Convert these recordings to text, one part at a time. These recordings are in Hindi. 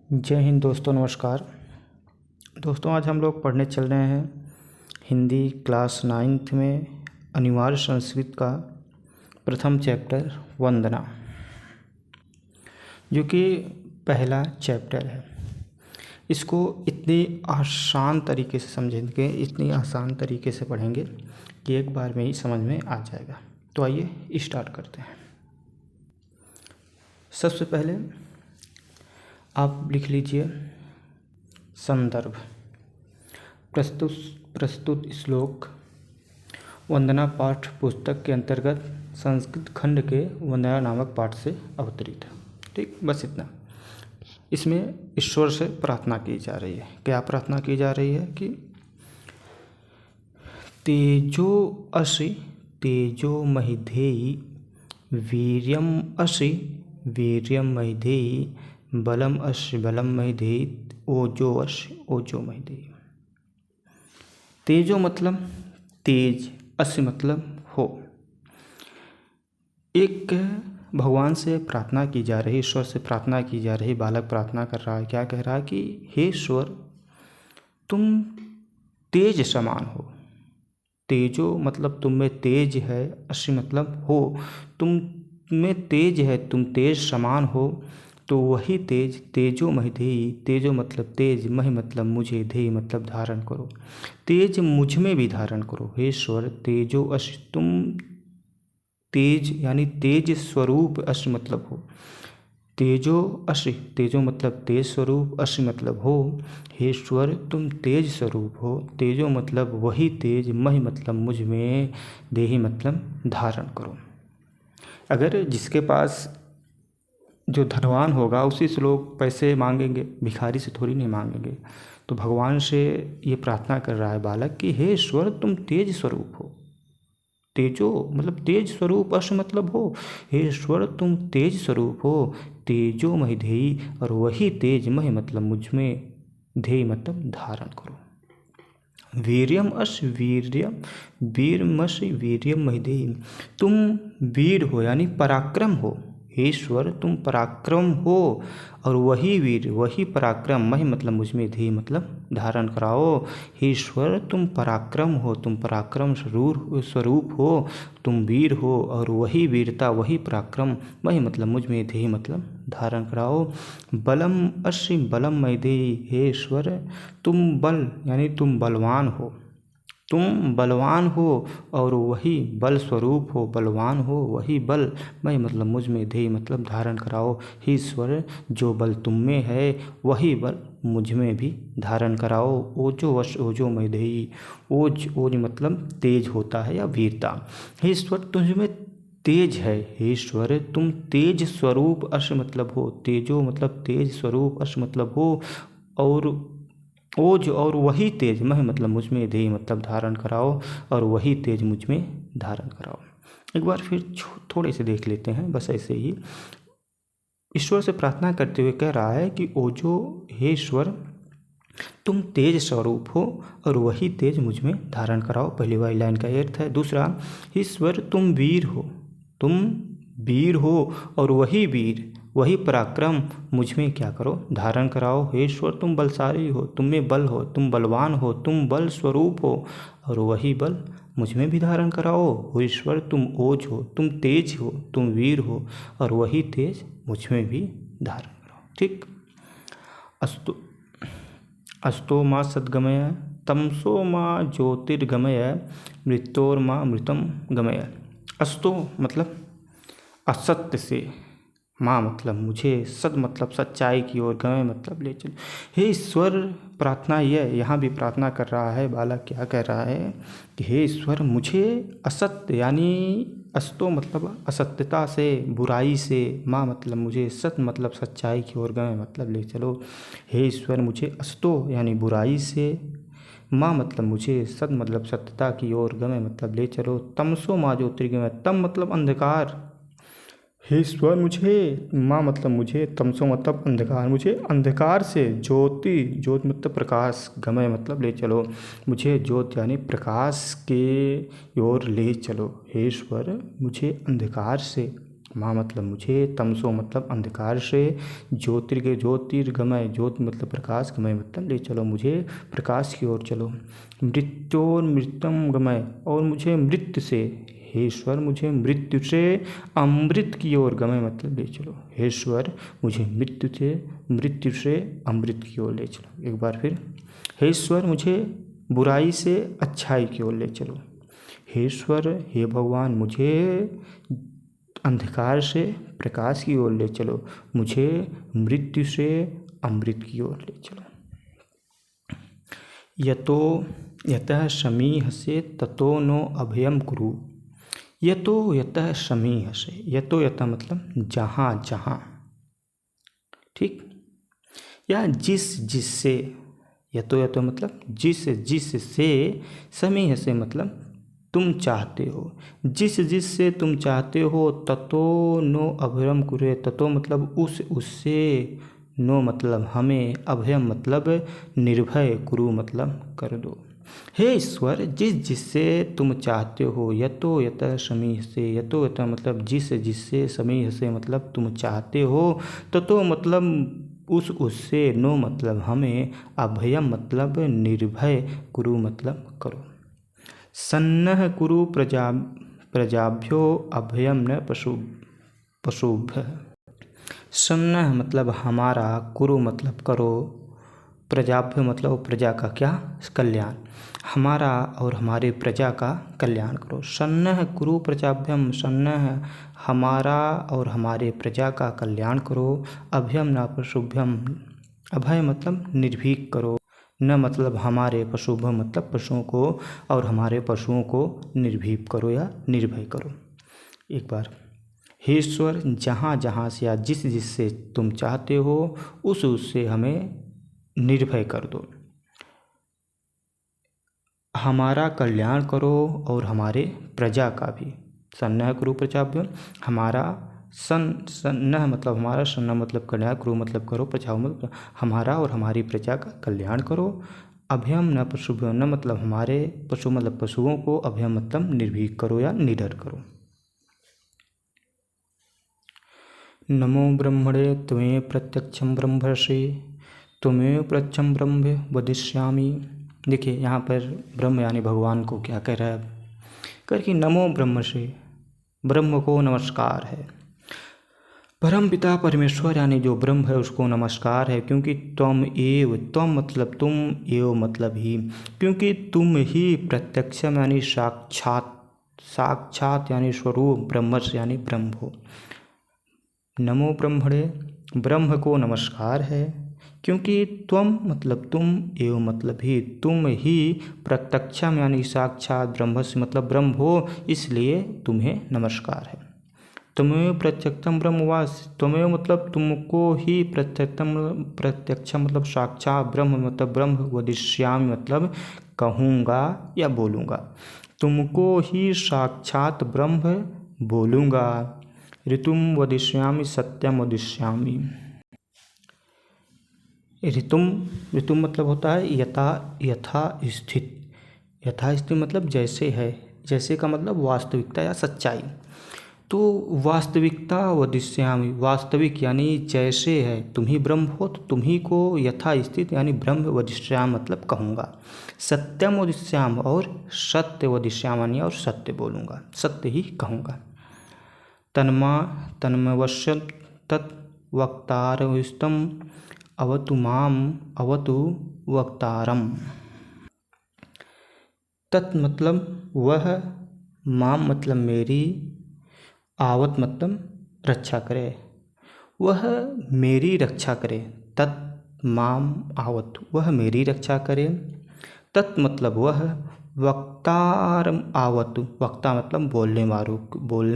जय हिंद दोस्तों, नमस्कार दोस्तों। आज हम लोग पढ़ने चल रहे हैं हिंदी क्लास 9th में अनिवार्य संस्कृत का प्रथम चैप्टर वंदना, जो कि पहला चैप्टर है। इसको इतनी आसान तरीके से समझेंगे, इतनी आसान तरीके से पढ़ेंगे कि एक बार में ही समझ में आ जाएगा। तो आइए स्टार्ट करते हैं। सबसे पहले आप लिख लीजिए संदर्भ। प्रस्तुत श्लोक वंदना पाठ पुस्तक के अंतर्गत संस्कृत खंड के वंदना नामक पाठ से अवतरित है। ठीक, बस इतना। इसमें ईश्वर से प्रार्थना की जा रही है। क्या प्रार्थना की जा रही है कि तेजो असि तेजो महिधेयि वीर्यम असि वीर्यम महिधेयि बलम अश्य बलम महिधेयि ओजो अश्य ओजो महिधेयि। तेजो मतलब तेज, अश्य मतलब हो। एक भगवान से प्रार्थना की जा रही, ईश्वर से प्रार्थना की जा रही। बालक प्रार्थना कर रहा है, क्या कह रहा है कि हे ईश्वर, तुम तेज समान हो। तेजो मतलब तुम में तेज है, अश्य मतलब हो, तुम में तेज है, तुम तेज समान हो। तो वही तेज, तेजो महिधेयि, तेजो मतलब तेज, महि मतलब मुझे, धेयि मतलब धारण करो। तेज मुझ में भी धारण करो हे ईश्वर। तेजो अश्य, तुम तेज यानी तेज स्वरूप, अश्य मतलब हो। तेजो अश्य, तेजो मतलब तेज स्वरूप, अश्य मतलब हो। हे ईश्वर, तुम तेज स्वरूप हो। तेजो मतलब वही तेज, महि मतलब मुझ में, देहि मतलब धारण करो। अगर जिसके पास जो धनवान होगा उसी से लोग पैसे मांगेंगे, भिखारी से थोड़ी नहीं मांगेंगे। तो भगवान से ये प्रार्थना कर रहा है बालक कि हे ईश्वर, तुम तेज स्वरूप हो। तेजो मतलब तेज स्वरूप, अश्य मतलब हो। हे ईश्वर, तुम तेज स्वरूप हो। तेजो महिधेयि, और वही तेज, महि मतलब मुझ में, धेयि मतलब धारण करो। वीर्यम अश्य वीर्यम वीरमश्य वीर्यम महिधेयि, तुम वीर हो यानी पराक्रम हो। हे ईश्वर, तुम पराक्रम हो, और वही वीर, वही पराक्रम, महि मतलब मुझ में, धेयि मतलब धारण कराओ। हे ईश्वर, तुम पराक्रम हो, तुम पराक्रम स्वरूप हो, तुम वीर हो, और वही वीरता, वही पराक्रम, महि मतलब मुझ में, धेयि मतलब धारण कराओ। बलम अश्य बलम महिधेयि, हे ईश्वर, तुम बल यानी तुम बलवान हो, तुम बलवान हो, और वही बल स्वरूप हो, बलवान हो, वही बल, मैं मतलब मुझ में, धेयि मतलब धारण कराओ। हे ईश्वर, जो बल तुम में है वही बल मुझ में भी धारण कराओ। ओजो वश ओजो महिधेयि, ओज मतलब तेज होता है या वीरता। हे ईश्वर, तुझ में तेज है। हे ईश्वर, तुम तेज स्वरूप, अश्य मतलब हो। तेजो मतलब तेज स्वरूप, अश्य मतलब हो, और ओज और वही तेज, महि मतलब मुझ में, धेयि मतलब धारण कराओ, और वही तेज मुझ में धारण कराओ। एक बार फिर थोड़े से देख लेते हैं, बस ऐसे ही। ईश्वर से प्रार्थना करते हुए कह रहा है कि ओजो, हे ईश्वर, तुम तेज स्वरूप हो, और वही तेज मुझ में धारण कराओ। पहली वाली लाइन का अर्थ है। दूसरा, ईश्वर, तुम वीर हो, तुम वीर हो, और वही वीर, वही पराक्रम मुझ में क्या करो, धारण कराओ। हे ईश्वर, तुम बलशाली हो, तुम में बल हो, तुम बलवान हो, तुम बल स्वरूप हो, और वही बल मुझ में भी धारण कराओ। हे ईश्वर, तुम ओज हो, तुम तेज हो, तुम वीर हो, और वही तेज मुझ में भी धारण कराओ। ठीक। अस्तो माँ सद्गमय, तमसो माँ ज्योतिर्गमय, मृत्योर्मा मृतम गमय। अस्तो मतलब असत्य से, माँ मतलब मुझे, सद मतलब सच्चाई की ओर, गमय मतलब ले चलो। हे ईश्वर, प्रार्थना यह यहाँ भी प्रार्थना कर रहा है बालक। क्या कह रहा है कि हे ईश्वर, मुझे असत्य यानी अस्तो मतलब असत्यता से, बुराई से, माँ मतलब मुझे, सत मतलब सच्चाई की ओर, गमय मतलब ले चलो। हे ईश्वर, मुझे अस्तो यानी बुराई से, माँ मतलब मुझे, सत मतलब सत्यता की ओर, गमय मतलब ले चलो। तमसो माँ ज्योतिर्गमय, तम मतलब अंधकार। हे ईश्वर, मुझे, माँ मतलब मुझे, तमसो मतलब अंधकार, मुझे अंधकार से, ज्योति मतलब प्रकाश, गमय मतलब ले चलो, मुझे ज्योति यानी प्रकाश के ओर ले चलो। हे ईश्वर, मुझे अंधकार से, माँ मतलब मुझे, तमसो मतलब अंधकार से, ज्योतिर्गमय, ज्योति मतलब प्रकाश, गमय मतलब ले चलो, मुझे प्रकाश की ओर चलो। मृत्योर्मृतम गमय, और मुझे मृत्यु से, हे ईश्वर मुझे मृत्यु से अमृत की ओर, गमय मतलब ले चलो, हे ईश्वर मुझे मृत्यु से अमृत की ओर ले चलो। एक बार फिर, हे ईश्वर मुझे बुराई से अच्छाई की ओर ले चलो। हे ईश्वर, हे भगवान मुझे अंधकार से प्रकाश की ओर ले चलो, मुझे मृत्यु से अमृत की ओर ले चलो। यतः समीहसे ततो नो अभयम कुरु। यतः समीहसे, यतः मतलब जहाँ जहाँ, ठीक, या जिससे, यतो मतलब जिससे, समीहसे मतलब तुम चाहते हो, जिससे तुम चाहते हो, ततो नो अभयम कुरु, ततो मतलब उससे, नो मतलब हमें, अभयम मतलब निर्भय, कुरु मतलब कर दो। हे ईश्वर, जिससे तुम चाहते हो, यतः समीह से, यतः मतलब जिससे, समीह से मतलब तुम चाहते हो, ततो मतलब उससे, नो मतलब हमें, अभयम मतलब निर्भय, कुरु मतलब करो। सन्नः कुरु प्रजाभ्यो अभयम न पशुभ्यः। सन्नः मतलब हमारा, कुरु मतलब करो, प्रजाभ्य मतलब प्रजा का क्या, कल्याण, हमारा और हमारे प्रजा का कल्याण करो। सन्नः कुरु प्रजाभ्यम, सन्नः हमारा और हमारे प्रजा का कल्याण करो। अभयम न पशुभ्यम, अभय मतलब निर्भीक करो, न मतलब हमारे, पशुभ मतलब पशुओं को, और हमारे पशुओं को निर्भीक करो या निर्भय करो। एक बार, हे ईश्वर जहाँ जहाँ से या जिससे तुम चाहते हो, उससे हमें निर्भय कर दो, हमारा कल्याण करो और हमारे प्रजा का भी। सन्नः कुरु प्रजाभ्यम, हमारा, सन्नः मतलब हमारा, सन्नः मतलब कल्याण, कुरु मतलब करो, प्रजा मतलब हमारा और हमारी प्रजा का कल्याण करो। अभयम न पशुभ्यम, न मतलब हमारे, पशु मतलब पशुओं को, अभयम मतलब निर्भीक करो या निडर करो। नमो ब्रह्मणे त्वमेव प्रत्यक्षं ब्रह्मर्षि, त्वमेव प्रत्यक्षं ब्रह्म वदिष्यामि। देखिए यहाँ पर ब्रह्म यानी भगवान को क्या कह रहा है, करके नमो ब्रह्म से, ब्रह्म को नमस्कार है, परम पिता परमेश्वर यानी जो ब्रह्म है उसको नमस्कार है, क्योंकि त्वम मतलब तुम, एव मतलब ही, क्योंकि तुम ही प्रत्यक्षम यानी साक्षात यानी स्वरूप, ब्रह्मर्ष यानी ब्रह्म हो। नमो ब्रह्मणे, ब्रह्म को नमस्कार है, क्योंकि त्वम मतलब तुम, एव मतलब ही, तुम ही प्रत्यक्षम यानी साक्षात, ब्रह्मस्य मतलब ब्रह्म हो, इसलिए तुम्हें नमस्कार है। त्वमेव प्रत्यक्षम ब्रह्मवास, त्वमेव मतलब तुमको ही, प्रत्यक्षम मतलब साक्षात, ब्रह्म मतलब ब्रह्म, वदिष्यामि मतलब कहूँगा या बोलूँगा, तुमको ही साक्षात ब्रह्म बोलूँगा। ऋतुम वदिष्यामि सत्यम वदिष्यामि। ऋतुम मतलब होता है यथा स्थित, यथा स्थित मतलब जैसे है, जैसे का मतलब वास्तविकता या सच्चाई। तो वास्तविकता वदिष्यामि, वास्तविक यानी जैसे है, तुम ही ब्रह्म हो तो तुम ही को यथा स्थित यानी ब्रह्म वदिष्याम मतलब कहूँगा। सत्यम वदिष्याम, और सत्य वदिष्याम यानी और सत्य बोलूँगा, सत्य ही कहूँगा। तन्मवश्य तत् वक्तारविष्टम, अवतु माम अवतु वक्तारम। तत् मतलब वह, माम मतलब मेरी, आवत मतलब रक्षा करे, वह मेरी रक्षा करे, तत् माम आवत वह मेरी रक्षा करे, तत् मतलब वह, वक्तारम आवत, वक्ता मतलब बोलने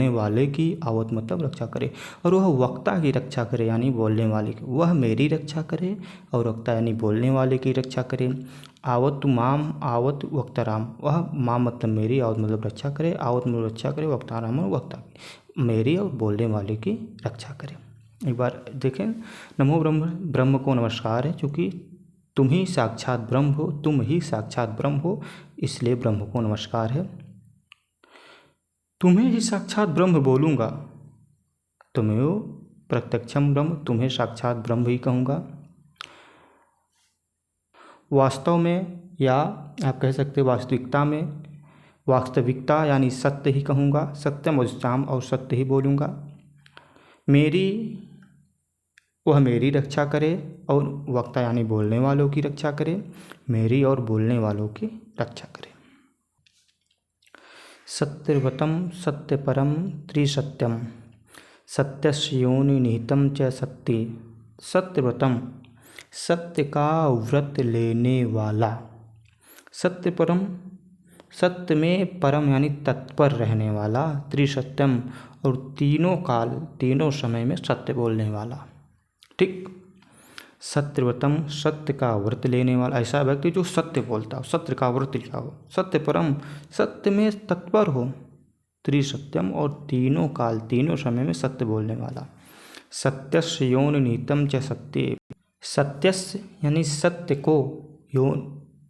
वाले की, आवत मतलब रक्षा करे, और वह वक्ता की रक्षा करे यानी बोलने वाले की, वह मेरी रक्षा करे और वक्ता यानी बोलने वाले की रक्षा करे। आवत माम आवत वक्ताराम, वह माम मतलब मेरी, आवत मतलब रक्षा करे, आवत मतलब रक्षा करे, वक्ताराम और वक्ता की, मेरी और बोलने वाले की रक्षा करे। एक बार देखें, नमो ब्रह्म को नमस्कार है, क्योंकि तुम ही साक्षात ब्रह्म हो, तुम ही साक्षात ब्रह्म हो, इसलिए ब्रह्म को नमस्कार है। तुम्हें ही साक्षात ब्रह्म बोलूँगा, त्वमेव प्रत्यक्षम ब्रह्म, तुम्हें साक्षात ब्रह्म ही कहूँगा। वास्तव में, या आप कह सकते वास्तविकता में, वास्तविकता यानी सत्य ही कहूँगा। सत्यम वचाम, और सत्य ही बोलूँगा। मेरी, वह मेरी रक्षा करे, और वक्ता यानी बोलने वालों की रक्षा करे, मेरी और बोलने वालों की रक्षा करे। सत्यव्रतम सत्यपरम त्रिसत्यम, सत्यस्य योनि निहितम च सत्य। सत्यव्रतम, सत्य का व्रत लेने वाला। सत्यपरम, सत्य में परम यानी तत्पर रहने वाला। त्रिसत्यम, और तीनों काल, तीनों समय में सत्य बोलने वाला। ठीक। सत्यव्रतम, सत्य का व्रत लेने वाला, ऐसा व्यक्ति जो सत्य बोलता हो, सत्य का व्रत लिया हो। सत्यपरम, सत्य में तत्पर हो। त्रिसत्यम, और तीनों काल, तीनों समय में सत्य बोलने वाला। सत्यस्य योनि निहितम च सत्य। सत्यस्य यानी सत्य को,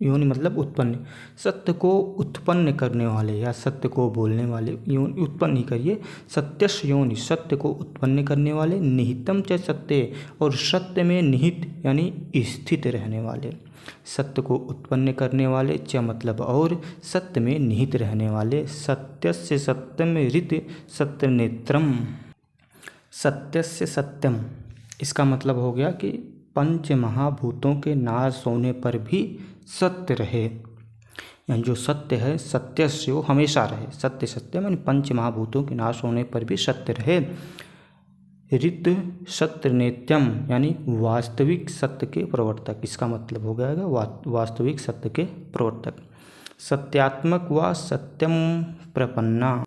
योनि मतलब उत्पन्न, सत्य को उत्पन्न करने वाले या सत्य को बोलने वाले, योनि उत्पन्न ही करिए। सत्यस्य योनि, सत्य को उत्पन्न करने वाले। निहितम च सत्य, और सत्य में निहित यानी स्थित रहने वाले। सत्य को उत्पन्न करने वाले, च मतलब और, सत्य में निहित रहने वाले। सत्यस्य सत्यम ऋत सत्य नेत्रम। सत्यस्य सत्यम, इसका मतलब हो गया कि पंच महाभूतों के नाश होने पर भी सत्य रहे, यानी जो सत्य है, सत्य से वो हमेशा रहे। सत्य सत्यम यानी पंच महाभूतों के नाश होने पर भी सत्य रहे। ऋत सत्य नेत्यम, यानी वास्तविक सत्य के प्रवर्तक, इसका मतलब हो गया वास्तविक सत्य के प्रवर्तक। सत्यात्मक व सत्यम प्रपन्ना।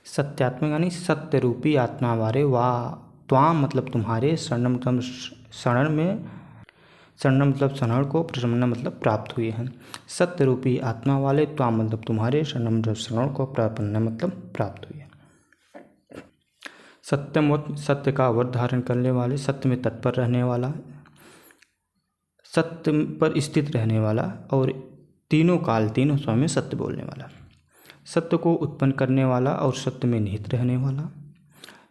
सत्यात्मक यानी सत्य रूपी आत्मा वाले। वाह, त्वाम मतलब तुम्हारे, शरणम मतलब शरण में, शरण मतलब शरण को, प्रसन्न मतलब प्राप्त हुए हैं। सत्य रूपी आत्मा वाले, त्वाम मतलब तुम्हारे, शरणम मतलब शरण को, प्रपन्न मतलब प्राप्त हुए। सत्यम, सत्य का व्रत धारण करने वाले, सत्य में तत्पर रहने वाला, सत्य पर स्थित रहने वाला, और तीनों काल, तीनों समय में सत्य बोलने वाला। सत्य को उत्पन्न करने वाला और सत्य में निहित रहने वाला।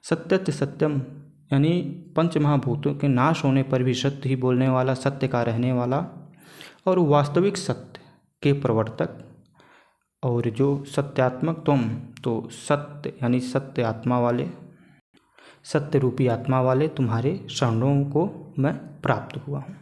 सत्यस्य सत्यम यानी पंच महाभूतों के नाश होने पर भी सत्य ही बोलने वाला, सत्य का रहने वाला, और वास्तविक सत्य के प्रवर्तक। और जो सत्यात्मक तुम, तो सत्य यानी सत्य आत्मा वाले, सत्य रूपी आत्मा वाले तुम्हारे शरणों को मैं प्राप्त हुआ हूँ।